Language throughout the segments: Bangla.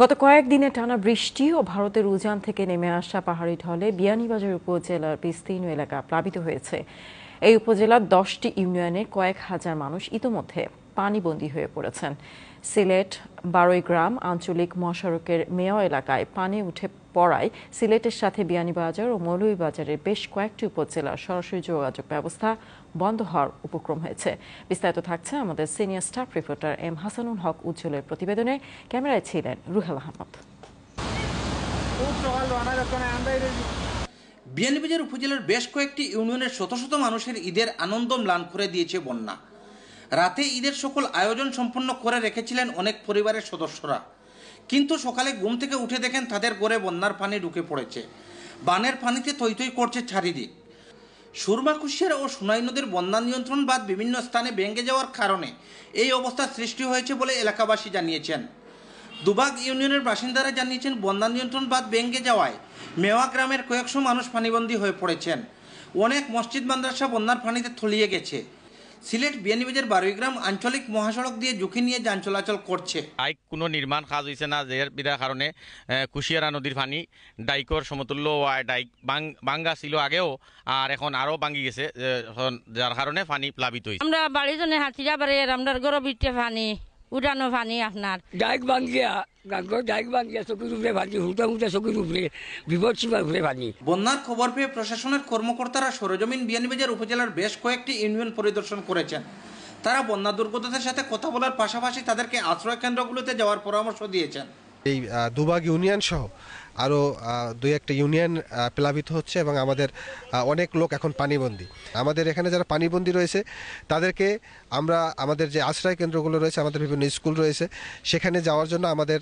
গত কয়েকদিনে টানা বৃষ্টি ও ভারতের উজান থেকে নেমে আসা পাহাড়ি ঢলে বিয়ানীবাজার উপজেলার বিস্তীর্ণ এলাকা প্লাবিত হয়েছে। এই উপজেলার 10টি ইউনিয়নের কয়েক হাজার মানুষ ইতোমধ্যে পানিবন্দী হয়ে পড়েছেন। সিলেট বারৈগ্রাম আঞ্চলিক মহাসড়কের মেয় এলাকায় পানি উঠে পড়ায় সিলেটের সাথে বিয়ানীবাজার ও মৌলভীবাজারের বেশ কয়েকটি উপজেলার সরাসরি যোগাযোগ ব্যবস্থা বন্ধ হওয়ার উপক্রম হয়েছে। বিস্তারিত থাকছে আমাদের senior staff reporter M Hasanul Haq উজ্জ্বলের প্রতিবেদনে। ক্যামেরায় ছিলেন রুহেল আহমদ। বিয়ানীবাজার উপজেলার বেশ কয়েকটি ইউনিয়নের শত শত মানুষের ঈদের আনন্দ ম্লান করে দিয়েছে বন্যা। রাতে ঈদের সকল আয়োজন সম্পন্ন করে রেখেছিলেন অনেক পরিবারের সদস্যরা, কিন্তু সকালে ঘুম থেকে উঠে দেখেন তাদের ঘরে বন্যার পানি ঢুকে পড়েছে। বানের পানিতে থই থই করছে চারিদিক। সুরমা কুশিয়ারা ও সোনাই নদীর বন্যা নিয়ন্ত্রণ বাঁধ বিভিন্ন স্থানে ভেঙে যাওয়ার কারণে এই অবস্থার সৃষ্টি হয়েছে বলে এলাকাবাসী জানিয়েছেন। দুবাগ ইউনিয়নের বাসিন্দারা জানিয়েছেন, বন্যা নিয়ন্ত্রণ বাঁধ ভেঙে যাওয়ায় মেওয়া গ্রামের কয়েকশো মানুষ পানিবন্দী হয়ে পড়েছেন। অনেক মসজিদ মাদ্রাসা বন্যার পানিতে তলিয়ে গেছে। সিলেট বিয়ানীবাজার বারৈগ্রাম আঞ্চলিক মহাসড়ক দিয়ে ঝুঁকি নিয়ে যান চলাচল করছে। কোনো নির্মাণ কাজ হয়েছে না, যে বিধার কারণে কুশিয়ারা নদীর পানি ডাইকর সমতুল্য ডাইক ভাঙ্গা ছিল আগেও, আর এখন আরো ভাঙ্গি গেছে, যার কারণে পানি প্লাবিত হয়েছে। আমরা বাড়িজনে হাতিরা বাড়ি আমরা গরবিতে পানি উড়ানো পানি আপনার ডাইক ভাঙ্গিয়া ডাইক ভাঙ্গিয়া চকুর উপরে পানি হুটা হুটা চকুর উপরে বিপদ সীমার উপরে পানি। বন্যার খবর পেয়ে প্রশাসনের কর্মকর্তারা সরেজমিন বিয়ানীবাজার উপজেলার বেশ কয়েকটি ইউনিয়ন পরিদর্শন করেছেন। তারা বন্যা দুর্গতদের সাথে কথা বলার পাশাপাশি তাদেরকে আশ্রয় কেন্দ্রগুলোতে যাওয়ার পরামর্শ দিয়েছেন। এই দুবাগ ইউনিয়ন সহ আরও দুই একটা ইউনিয়ন প্লাবিত হচ্ছে এবং আমাদের অনেক লোক এখন পানিবন্দী। আমাদের এখানে যারা পানিবন্দী রয়েছে তাদেরকে আমরা আমাদের যে আশ্রয় কেন্দ্রগুলো রয়েছে, আমাদের বিভিন্ন স্কুল রয়েছে, সেখানে যাওয়ার জন্য আমাদের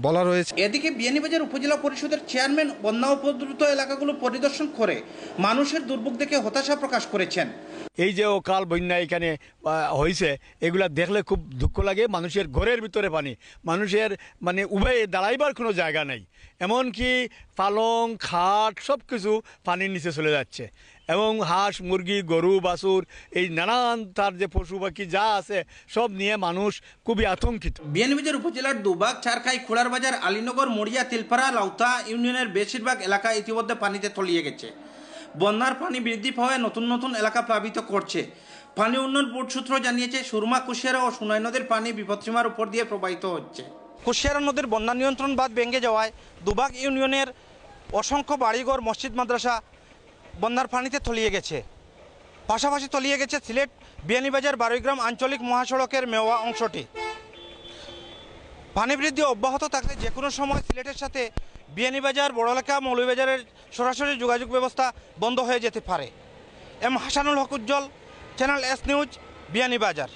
বলা রয়েছে। এদিকে বিয়ানীবাজার উপজেলা পরিষদের চেয়ারম্যান বন্যা উপদ্রুত এলাকাগুলো পরিদর্শন করে মানুষের দুর্ভোগ দেখে হতাশা প্রকাশ করেছেন। এই যে অকাল বন্যা এখানে হয়েছে, এগুলা দেখলে খুব দুঃখ লাগে। মানুষের ঘরের ভিতরে পানি, মানুষের মানে উভয়ে দাঁড়াইবার কোনো জায়গা নেই, এমনকি পালং খাট সব কিছু পানির নিচে চলে যাচ্ছে এবং হাঁস মুরগি গরু বাছুর এই নানান তার যে পশু পাখি যা আছে সব নিয়ে মানুষ খুবই আতঙ্কিত। বিয়ানীবাজার উপজেলার দুবাগ, চারখাই, খোলার বাজার, আলীনগর, মরিয়া, তিলপাড়া, লাউতা ইউনিয়নের বেশিরভাগ এলাকা ইতিমধ্যে পানিতে তলিয়ে গেছে। বন্যার পানি বৃদ্ধি পাওয়ায় নতুন নতুন এলাকা প্লাবিত করছে। পানি উন্নয়ন বোর্ড সূত্র জানিয়েছে, সুরমা কুশিয়ারা ও সোনাই নদীর পানি বিপদসীমার উপর দিয়ে প্রবাহিত হচ্ছে। কুশিয়ারা নদীর বন্যা নিয়ন্ত্রণ বাঁধ ভেঙে যাওয়ায় দুবাগ ইউনিয়নের অসংখ্য বাড়িঘর, মসজিদ মাদ্রাসা বন্যার পানিতে তলিয়ে গেছে। পাশাপাশি তলিয়ে গেছে সিলেট বিয়ানীবাজার বারৈগ্রাম আঞ্চলিক মহাসড়কের মেওয়া অংশটি। পানি বৃদ্ধি অব্যাহত থাকলে যে কোনো সময় সিলেটের সাথে বিয়ানীবাজার, বড়লেখা, মৌলভীবাজারের সরাসরি যোগাযোগ ব্যবস্থা বন্ধ হয়ে যেতে পারে। এম হাসানুল হক উজ্জ্বল, চ্যানেল এস নিউজ, বিয়ানীবাজার।